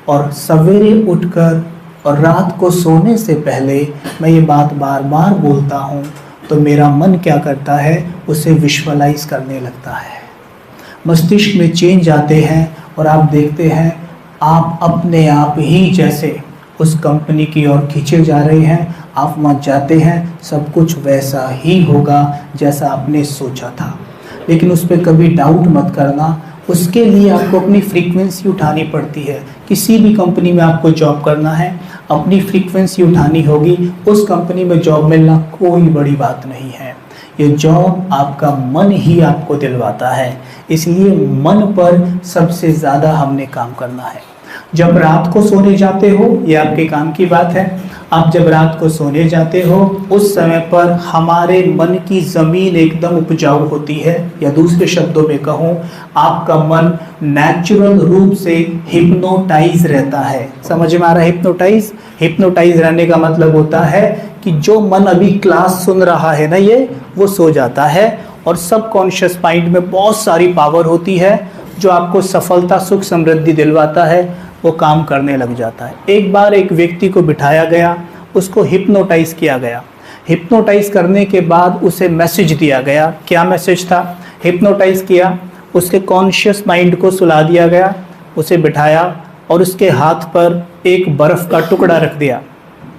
और सवेरे उठकर और रात को सोने से पहले मैं ये बात बार बार बोलता हूँ तो मेरा मन क्या करता है, उसे विजुअलाइज करने लगता है। मस्तिष्क में चेंज आते हैं और आप देखते हैं आप अपने आप ही जैसे उस कंपनी की ओर खींचे जा रहे हैं। आप वहाँ जाते हैं, सब कुछ वैसा ही होगा जैसा आपने सोचा था। लेकिन उस पर कभी डाउट मत करना। उसके लिए आपको अपनी फ्रीक्वेंसी उठानी पड़ती है। किसी भी कंपनी में आपको जॉब करना है, अपनी फ्रीक्वेंसी उठानी होगी। उस कंपनी में जॉब मिलना कोई बड़ी बात नहीं है। ये जॉब आपका मन ही आपको दिलवाता है। इसलिए मन पर सबसे ज़्यादा हमने काम करना है। जब रात को सोने जाते हो, ये आपके काम की बात है, आप जब रात को सोने जाते हो उस समय पर हमारे मन की ज़मीन एकदम उपजाऊ होती है, या दूसरे शब्दों में कहूँ आपका मन नेचुरल रूप से हिप्नोटाइज रहता है। समझ में आ रहा है? हिप्नोटाइज रहने का मतलब होता है कि जो मन अभी क्लास सुन रहा है ना, ये वो सो जाता है और सबकॉन्शियस माइंड में बहुत सारी पावर होती है जो आपको सफलता, सुख, समृद्धि दिलवाता है। वो काम करने लग जाता है। एक बार एक व्यक्ति को बिठाया गया, उसको हिप्नोटाइज किया गया। हिप्नोटाइज करने के बाद उसे मैसेज दिया गया। क्या मैसेज था? हिप्नोटाइज किया, उसके कॉन्शियस माइंड को सुला दिया गया, उसे बिठाया और उसके हाथ पर एक बर्फ़ का टुकड़ा रख दिया।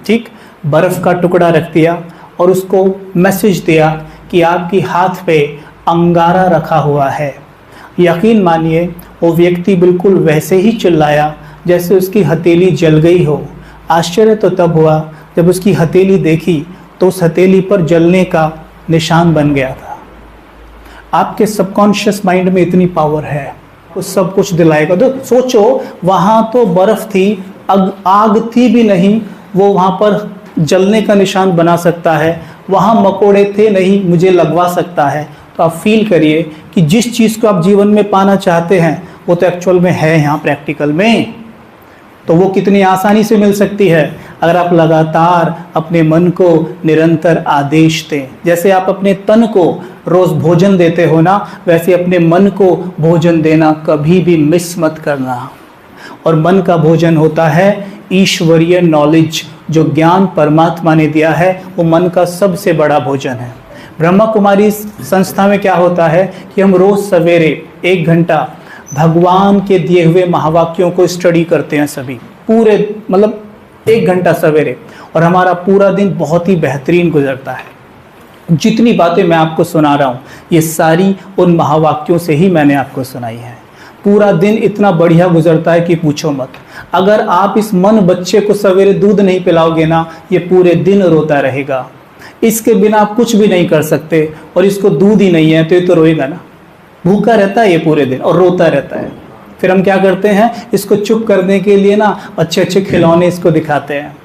ठीक, बर्फ़ का टुकड़ा रख दिया और उसको मैसेज दिया कि आपकी हाथ पे अंगारा रखा हुआ है। यकीन मानिए वो व्यक्ति बिल्कुल वैसे ही चिल्लाया जैसे उसकी हथेली जल गई हो। आश्चर्य तो तब हुआ जब उसकी हथेली देखी तो उस हथेली पर जलने का निशान बन गया था। आपके सबकॉन्शियस माइंड में इतनी पावर है, वो सब कुछ दिलाएगा। तो सोचो, वहाँ तो बर्फ़ थी, आग थी भी नहीं, वो वहाँ पर जलने का निशान बना सकता है। वहाँ मकोड़े थे नहीं, मुझे लगवा सकता है। तो आप फील करिए कि जिस चीज़ को आप जीवन में पाना चाहते हैं वो तो एक्चुअल में है यहाँ प्रैक्टिकल में, तो वो कितनी आसानी से मिल सकती है अगर आप लगातार अपने मन को निरंतर आदेश दें। जैसे आप अपने तन को रोज भोजन देते हो ना, वैसे अपने मन को भोजन देना कभी भी मिस मत करना। और मन का भोजन होता है ईश्वरीय नॉलेज, जो ज्ञान परमात्मा ने दिया है, वो मन का सबसे बड़ा भोजन है। ब्रह्मा कुमारी संस्था में क्या होता है कि हम रोज सवेरे 1 घंटा भगवान के दिए हुए महावाक्यों को स्टडी करते हैं सभी, पूरे मतलब 1 घंटा सवेरे, और हमारा पूरा दिन बहुत ही बेहतरीन गुजरता है। जितनी बातें मैं आपको सुना रहा हूँ ये सारी उन महावाक्यों से ही मैंने आपको सुनाई है। पूरा दिन इतना बढ़िया गुजरता है कि पूछो मत। अगर आप इस मन बच्चे को सवेरे दूध नहीं पिलाओगे ना, ये पूरे दिन रोता रहेगा। इसके बिना आप कुछ भी नहीं कर सकते, और इसको दूध ही नहीं है तो ये तो रोएगा ना, भूखा रहता है ये पूरे दिन और रोता रहता है। फिर हम क्या करते हैं, इसको चुप करने के लिए ना अच्छे अच्छे खिलौने इसको दिखाते हैं।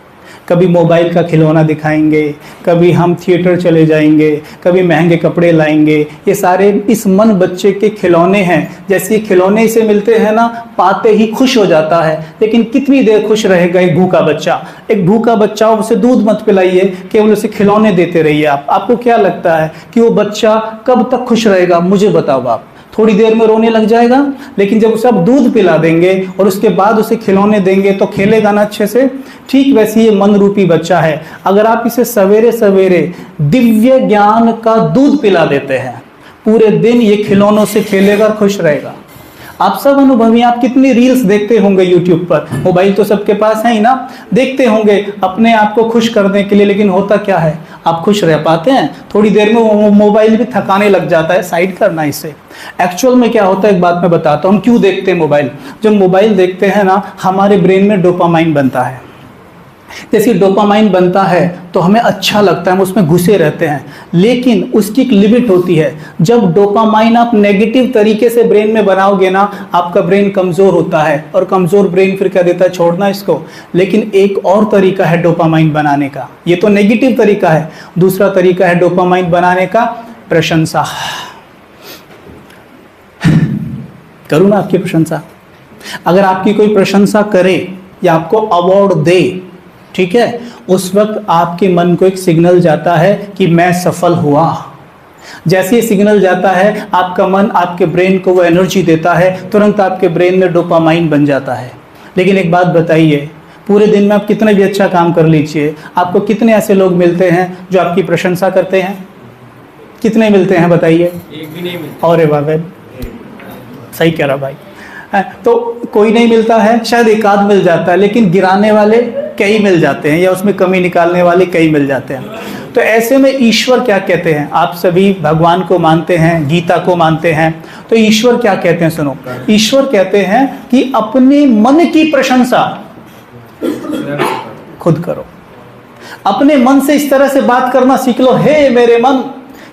कभी मोबाइल का खिलौना दिखाएंगे, कभी हम थिएटर चले जाएंगे, कभी महंगे कपड़े लाएंगे। ये सारे इस मन बच्चे के खिलौने हैं। जैसे खिलौने इसे मिलते हैं ना, पाते ही खुश हो जाता है, लेकिन कितनी देर खुश रहेगा एक भूखा बच्चा। एक भूखा बच्चा, उसे दूध मत पिलाइए, केवल उसे खिलौने देते रहिए। आपको क्या लगता है कि वो बच्चा कब तक खुश रहेगा? मुझे बताओ आप। थोड़ी देर में रोने लग जाएगा, लेकिन जब उसे आप दूध पिला देंगे और उसके बाद उसे खिलौने देंगे तो खेलेगा ना अच्छे से। ठीक वैसे ये मन रूपी बच्चा है। अगर आप इसे सवेरे सवेरे दिव्य ज्ञान का दूध पिला देते हैं, पूरे दिन ये खिलौनों से खेलेगा, खुश रहेगा। आप सब अनुभवी, आप कितनी रील्स देखते होंगे यूट्यूब पर, मोबाइल तो सबके पास है ही ना, देखते होंगे अपने आप को खुश करने के लिए। लेकिन होता क्या है, आप खुश रह पाते हैं? थोड़ी देर में वो मोबाइल भी थकाने लग जाता है, साइड करना इसे। एक्चुअल में क्या होता है, एक बात मैं बताता हूँ, हम क्यों देखते हैं मोबाइल। जब मोबाइल देखते हैं ना, हमारे ब्रेन में डोपामाइन बनता है। जैसे डोपामाइन बनता है तो हमें अच्छा लगता है, हम उसमें घुसे रहते हैं। लेकिन उसकी एक लिमिट होती है। जब डोपामाइन आप नेगेटिव तरीके से ब्रेन में बनाओगे ना, आपका ब्रेन कमज़ोर होता है, और कमज़ोर ब्रेन फिर क्या देता है, छोड़ना इसको। लेकिन एक और तरीका है डोपामाइन बनाने का, ये तो नेगेटिव तरीका है। दूसरा तरीका है डोपामाइन बनाने का, प्रशंसा। करूँ ना आपकी प्रशंसा? अगर आपकी कोई प्रशंसा करे या आपको अवार्ड दे, ठीक है, उस वक्त आपके मन को एक सिग्नल जाता है कि मैं सफल हुआ। जैसे ये सिग्नल जाता है, आपका मन आपके ब्रेन को वो एनर्जी देता है, तुरंत आपके ब्रेन में डोपामाइन बन जाता है। लेकिन एक बात बताइए, पूरे दिन में आप कितने भी अच्छा काम कर लीजिए, आपको कितने ऐसे लोग मिलते हैं जो आपकी प्रशंसा करते हैं? कितने मिलते हैं बताइए? एक भी नहीं मिलता। और बाबा सही कह रहा भाई। तो कोई नहीं मिलता है, शायद एक आध मिल जाता है, लेकिन गिराने वाले कई मिल जाते हैं, या उसमें कमी निकालने वाले कई मिल जाते हैं। तो ऐसे में ईश्वर क्या कहते हैं? आप सभी भगवान को मानते हैं, गीता को मानते हैं, तो ईश्वर क्या कहते हैं? सुनो, ईश्वर कहते हैं कि अपने मन की प्रशंसा खुद करो। अपने मन से इस तरह से बात करना सीख लो, हे मेरे मन,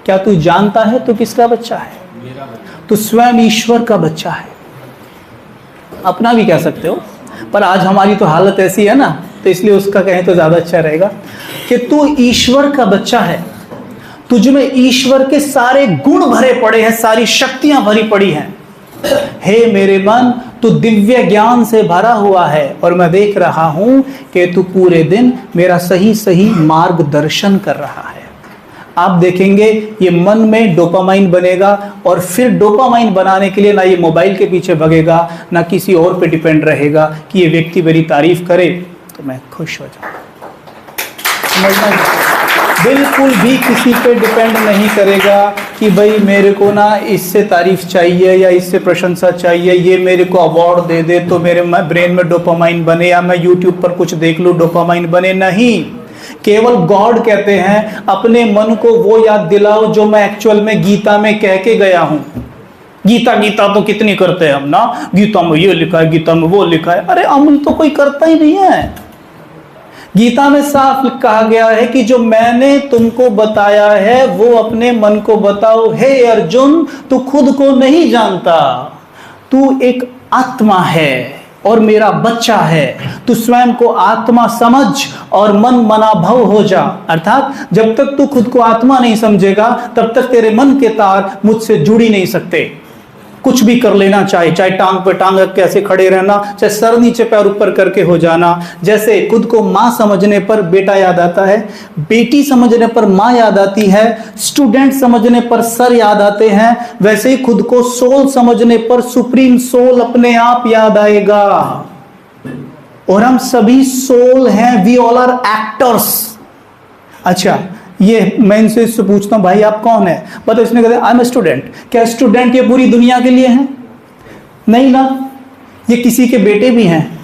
क्या तू जानता है तू किसका बच्चा है? तू स्वयं ईश्वर का बच्चा है। अपना भी कह सकते हो, पर आज हमारी तो हालत ऐसी है ना, तो इसलिए उसका कहें तो ज़्यादा अच्छा रहेगा कि तू ईश्वर का बच्चा है। तुझ में ईश्वर के सारे गुण भरे पड़े हैं, सारी शक्तियां भरी पड़ी हैं। हे मेरे मन, तू दिव्य ज्ञान से भरा हुआ है, और मैं देख रहा हूं कि तू पूरे दिन मेरा सही सही मार्गदर्शन कर रहा है। आप देखेंगे ये मन में डोपामाइन बनेगा, और फिर डोपामाइन बनाने के लिए ना ये मोबाइल के पीछे भगेगा, ना किसी और पे डिपेंड रहेगा कि ये व्यक्ति मेरी तारीफ करे तो मैं खुश हो जाऊं। समझना, बिल्कुल भी किसी पे डिपेंड नहीं करेगा कि भाई मेरे को ना इससे तारीफ चाहिए या इससे प्रशंसा चाहिए, ये मेरे को अवार्ड दे दे तो मेरे ब्रेन में डोपामाइन बने, या मैं यूट्यूब पर कुछ देख लूँ डोपामाइन बने। नहीं, केवल गॉड कहते हैं अपने मन को वो याद दिलाओ जो मैं एक्चुअल में गीता में कह के गया हूं। गीता तो कितनी करते हैं हम ना, गीता में ये लिखा है, गीता में वो लिखा है। अरे अमल तो कोई करता ही नहीं है। गीता में साफ कहा गया है कि जो मैंने तुमको बताया है वो अपने मन को बताओ। हे अर्जुन, तू खुद को नहीं जानता, तू एक आत्मा है। और मेरा बच्चा है, तू स्वयं को आत्मा समझ और मन मना भव हो जा। अर्थात जब तक तू खुद को आत्मा नहीं समझेगा तब तक तेरे मन के तार मुझसे जुड़ ही नहीं सकते। कुछ भी कर लेना, चाहे टांग पे टांग रख के ऐसे खड़े रहना, चाहे सर नीचे पैर ऊपर करके हो जाना। जैसे खुद को माँ समझने पर बेटा याद आता है, बेटी समझने पर माँ याद आती है, स्टूडेंट समझने पर सर याद आते हैं, वैसे ही खुद को सोल समझने पर सुप्रीम सोल अपने आप याद आएगा। और हम सभी सोल हैं, वी ऑल आर एक्टर्स। अच्छा, ये मैं इनसे पूछता हूं, भाई आप कौन है? बताओ। इसने कहते आई एम ए स्टूडेंट। क्या स्टूडेंट ये पूरी दुनिया के लिए हैं? नहीं ना, ये किसी के बेटे भी हैं,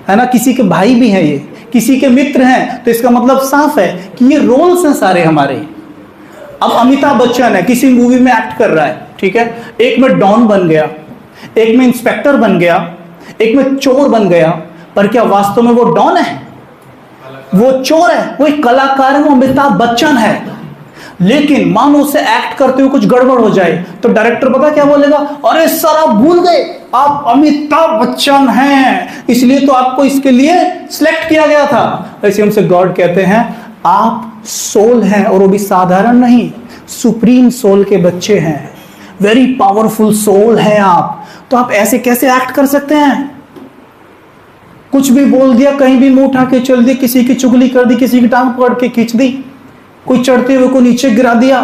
है ना, किसी के भाई भी हैं, ये किसी के मित्र हैं। तो इसका मतलब साफ है कि ये रोल्स हैं सारे हमारे। अब अमिताभ बच्चन है, किसी मूवी में एक्ट कर रहा है, ठीक है, एक में डॉन बन गया, एक में इंस्पेक्टर बन गया, एक में चोर बन गया, पर क्या वास्तव में वो डॉन है? वो चोर है, वो एक कलाकार है, वो अमिताभ बच्चन है। लेकिन मानो उसे एक्ट करते हुए कुछ गड़बड़ हो जाए तो डायरेक्टर पता क्या बोलेगा? अरे सर आप भूल गए, आप अमिताभ बच्चन हैं, इसलिए तो आपको इसके लिए सिलेक्ट किया गया था। ऐसे हमसे गॉड कहते हैं आप सोल हैं, और वो भी साधारण नहीं, सुप्रीम सोल के बच्चे हैं, वेरी पावरफुल सोल हैं आप। तो आप ऐसे कैसे एक्ट कर सकते हैं? कुछ भी बोल दिया, कहीं भी मुंह उठा के चल दिया, किसी की चुगली कर दी, किसी की टांग पकड़ के खींच दी, कोई चढ़ते हुए को नीचे गिरा दिया,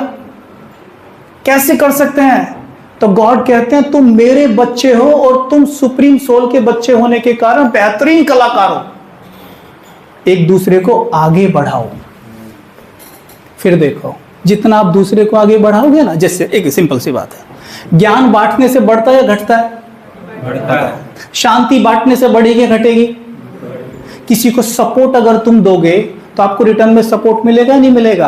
कैसे कर सकते हैं? तो गॉड कहते हैं तुम मेरे बच्चे हो और तुम सुप्रीम सोल के बच्चे होने के कारण बेहतरीन कलाकार हो। एक दूसरे को आगे बढ़ाओ। फिर देखो, जितना आप दूसरे को आगे बढ़ाओगे ना, जैसे एक सिंपल सी बात है, ज्ञान बांटने से बढ़ता है या घटता है? बढ़ता है। शांति बांटने से बढ़ेगी या घटेगी? किसी को सपोर्ट अगर तुम दोगे तो आपको रिटर्न में सपोर्ट मिलेगा नहीं मिलेगा?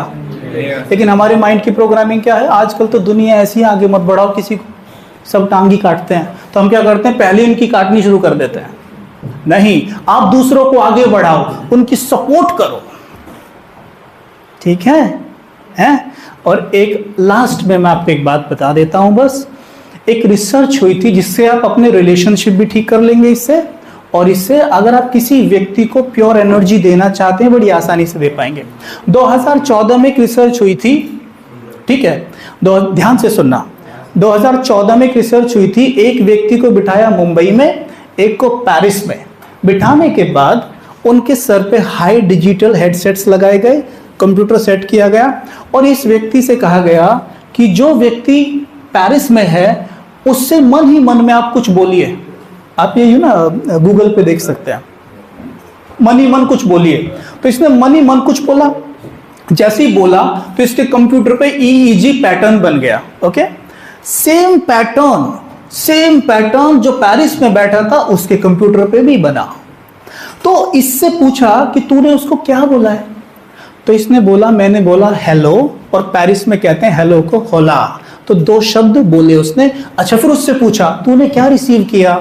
लेकिन हमारे माइंड की प्रोग्रामिंग क्या है? आजकल तो दुनिया ऐसी है, आगे मत बढ़ाओ किसी को, सब टांगी काटते हैं। तो हम क्या करते हैं? पहले उनकी काटनी शुरू कर देते हैं। नहीं, आप दूसरों को आगे बढ़ाओ, उनकी सपोर्ट करो, ठीक है? और एक लास्ट में मैं आपको एक बात बता देता हूं, बस एक रिसर्च हुई थी जिससे आप अपने रिलेशनशिप भी ठीक कर लेंगे इससे, और इससे अगर आप किसी व्यक्ति को प्योर एनर्जी देना चाहते हैं बड़ी आसानी से दे पाएंगे। 2014 में एक रिसर्च हुई थी, ठीक है, ध्यान से सुनना। 2014 में एक रिसर्च हुई थी, एक व्यक्ति को बिठाया मुंबई में, एक को पेरिस में। बिठाने के बाद उनके सर पे हाई डिजिटल हेडसेट्स लगाए गए, कंप्यूटर सेट किया गया, और इस व्यक्ति से कहा गया कि जो व्यक्ति पेरिस में है उससे मन ही मन में आप कुछ बोलिए। आप ये ना गूगल पे देख सकते हैं, मन ही मन कुछ बोलिए। तो इसने मन ही मन कुछ बोला, जैसे ही बोला तो इसके कंप्यूटर पे EEG पैटर्न बन गया। ओके, सेम पैटर्न जो पेरिस में बैठा था उसके कंप्यूटर पे भी बना। तो इससे पूछा कि तूने उसको क्या बोला है? तो इसने बोला मैंने बोला हेलो, और पेरिस में कहते हैं हेलो को होला। तो 2 शब्द बोले उसने। अच्छा, फिर उससे पूछा तूने क्या रिसीव किया?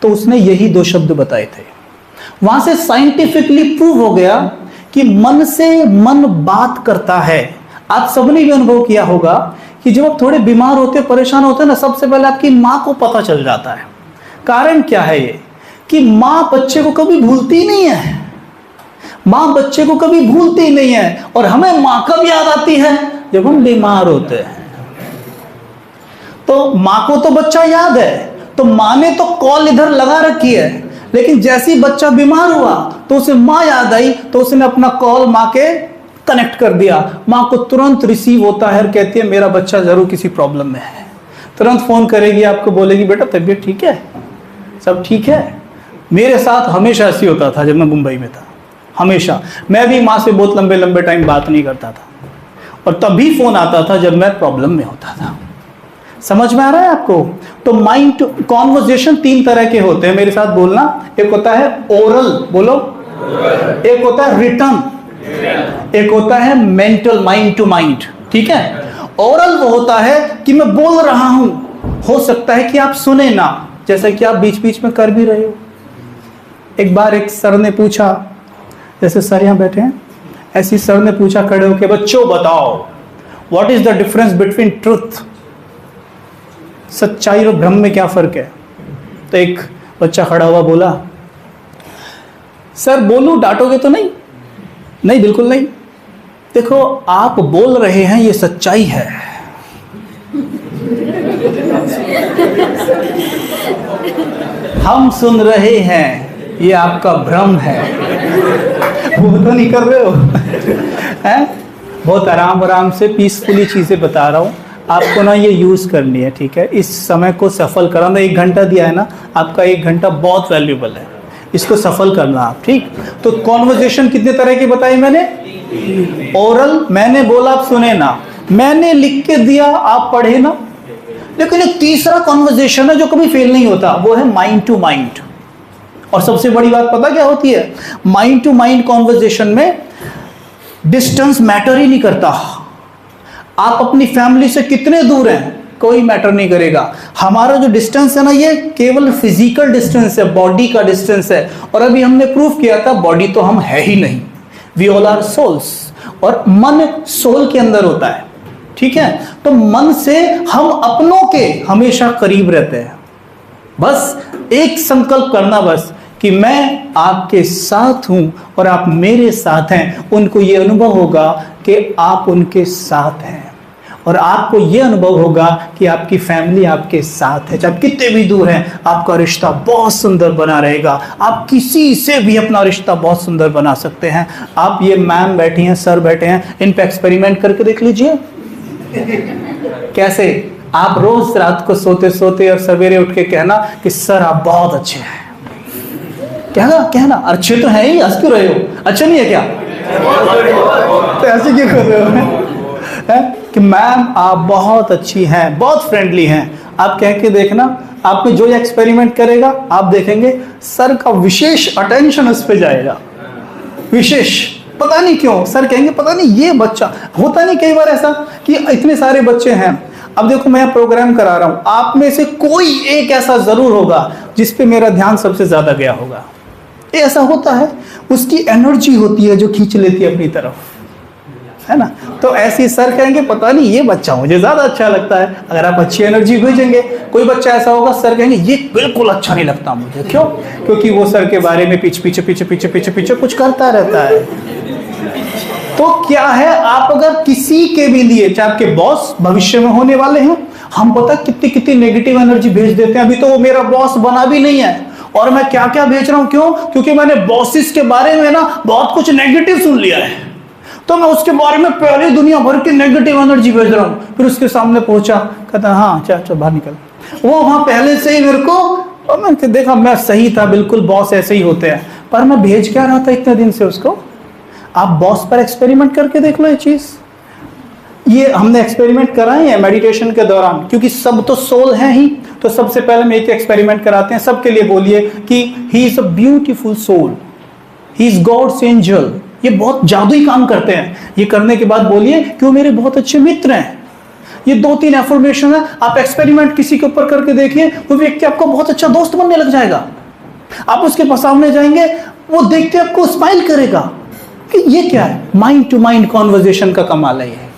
तो उसने यही 2 शब्द बताए थे। वहां से साइंटिफिकली प्रूव हो गया कि मन से मन बात करता है। आप सबने भी अनुभव किया होगा कि जब आप थोड़े बीमार होते, परेशान होते हैं ना, सबसे पहले आपकी माँ को पता चल जाता है। कारण क्या है ये? कि माँ बच्चे को कभी भूलती नहीं है, माँ बच्चे को कभी भूलती नहीं है। और हमें माँ कब याद आती है? जब हम बीमार होते हैं। तो माँ को तो बच्चा याद है, तो माँ ने तो कॉल इधर लगा रखी है, लेकिन जैसे ही बच्चा बीमार हुआ तो उसे माँ याद आई, तो उसने अपना कॉल माँ के कनेक्ट कर दिया। माँ को तुरंत रिसीव होता है और कहती है मेरा बच्चा जरूर किसी प्रॉब्लम में है। तुरंत फोन करेगी, आपको बोलेगी बेटा तबीयत ठीक है, सब ठीक है। मेरे साथ हमेशा ऐसी होता था जब मैं मुंबई में था, हमेशा। मैं भी माँ से बहुत लंबे लंबे टाइम बात नहीं करता था, और तभी फोन आता था जब मैं प्रॉब्लम में होता था। समझ में आ रहा है आपको? तो माइंड कॉन्वर्सेशन 3 तरह के होते हैं, मेरे साथ बोलना। एक होता है ओरल, बोलो, एक होता है रिटन, एक होता है मेंटल, माइंड टू माइंड, ठीक है। ओरल वो होता है कि मैं बोल रहा हूं, हो सकता है कि आप सुने ना, जैसा कि आप बीच बीच में कर भी रहे हो। एक बार एक सर ने पूछा, जैसे सर यहां बैठे हैं, ऐसी सर ने पूछा खड़े होकर, बच्चों बताओ what is the difference between truth, सच्चाई और भ्रम में क्या फर्क है? तो एक बच्चा खड़ा हुआ बोला, सर बोलूं, डांटोगे तो नहीं? नहीं, बिल्कुल नहीं। देखो, आप बोल रहे हैं ये सच्चाई है, हम सुन रहे हैं ये आपका भ्रम है। वो तो नहीं कर रहे हो हैं? बहुत आराम आराम से पीसफुली चीजें बता रहा हूँ आपको ना, ये यूज करनी है, ठीक है? इस समय को सफल कराना, 1 घंटा दिया है ना आपका, 1 घंटा बहुत वैल्यूबल है, इसको सफल करना आप, ठीक? तो कॉन्वर्जेशन कितने तरह की बताई मैंने? ओरल, मैंने बोला आप सुने ना, मैंने लिख के दिया आप पढ़े ना। लेकिन एक तीसरा कॉन्वर्जेशन है जो कभी फेल नहीं होता, वो है माइंड टू माइंड। और सबसे बड़ी बात पता क्या होती है? माइंड टू माइंड कॉन्वर्जेशन में डिस्टेंस मैटर ही नहीं करता। आप अपनी फैमिली से कितने दूर हैं कोई मैटर नहीं करेगा। हमारा जो डिस्टेंस है ना, ये केवल फिजिकल डिस्टेंस है, बॉडी का डिस्टेंस है। और अभी हमने प्रूफ किया था बॉडी तो हम है ही नहीं, वी ऑल आर सोल्स। और मन सोल के अंदर होता है, ठीक है? तो मन से हम अपनों के हमेशा करीब रहते हैं। बस एक संकल्प करना बस कि मैं आपके साथ हूं और आप मेरे साथ हैं। उनको ये अनुभव होगा कि आप उनके साथ हैं, और आपको ये अनुभव होगा कि आपकी फैमिली आपके साथ है। चाहे कितने भी दूर हैं, आपका रिश्ता बहुत सुंदर बना रहेगा। आप किसी से भी अपना रिश्ता बहुत सुंदर बना सकते हैं। आप ये मैम बैठी हैं, सर बैठे हैं, इन पे एक्सपेरिमेंट करके देख लीजिए। कैसे? आप रोज रात को सोते सोते और सवेरे उठ के कहना कि सर आप बहुत अच्छे हैं। कहना अच्छे तो हैं ही, हंस क्यों रहे हो? अच्छा नहीं है क्या? तो ऐसे क्यों कर रहे हो? कि मैम आप बहुत अच्छी हैं, बहुत फ्रेंडली हैं। आप कह के देखना, आप में जो ये एक्सपेरिमेंट करेगा आप देखेंगे सर का विशेष अटेंशन उस पर जाएगा, विशेष। पता नहीं क्यों सर कहेंगे, पता नहीं ये बच्चा, होता नहीं कई बार ऐसा कि इतने सारे बच्चे हैं। अब देखो मैं प्रोग्राम करा रहा हूं, आप में से कोई एक ऐसा जरूर होगा जिस पे मेरा ध्यान सबसे ज्यादा गया होगा। ये ऐसा होता है, उसकी एनर्जी होती है जो खींच लेती है अपनी तरफ, है ना? तो ऐसे सर कहेंगे पता नहीं ये बच्चा मुझे ज्यादा अच्छा लगता है। अगर आप अच्छी एनर्जी भेजेंगे, कोई बच्चा ऐसा होगा सर कहेंगे ये बिल्कुल अच्छा नहीं लगता मुझे। क्यों? क्योंकि वो सर के बारे में पीछे कुछ करता रहता है। तो क्या है, आप अगर किसी के भी लिए, चाहे आपके बॉस भविष्य में होने वाले हैं, हम पता कितनी नेगेटिव एनर्जी भेज देते हैं। अभी तो वो मेरा बॉस बना भी नहीं है और मैं क्या क्या भेज रहा हूं। क्यों? क्योंकि मैंने बॉसेस के बारे में ना बहुत कुछ नेगेटिव सुन लिया है, तो मैं उसके बारे में पहले दुनिया भर की नेगेटिव एनर्जी भेज रहा हूं। फिर उसके सामने पहुंचा, कहता हाँ चल बाहर निकल। वो वहां पहले से ही मेरे को, और मैंने देखा मैं सही था, बिल्कुल बॉस ऐसे ही होते हैं। पर मैं भेज क्या रहा था इतने दिन से उसको। आप बॉस पर एक्सपेरिमेंट करके देख लो ये चीज। ये हमने एक्सपेरिमेंट कराए हैं मेडिटेशन के दौरान, क्योंकि सब तो सोल है ही। तो सबसे पहले हम एक एक्सपेरिमेंट कराते हैं, सबके लिए बोलिए कि he is a beautiful soul, he is God's angel. ये बहुत जादुई काम करते हैं। ये करने के बाद बोलिए कि वो मेरे बहुत अच्छे मित्र हैं। ये 2-3 एफर्मेशन है, आप एक्सपेरिमेंट किसी के ऊपर करके देखिए, वो व्यक्ति आपको बहुत अच्छा दोस्त बनने लग जाएगा। आप उसके सामने जाएंगे, वो देखते आपको स्माइल करेगा कि ये क्या है। माइंड टू माइंड कॉन्वर्जेशन का कमाल है ये।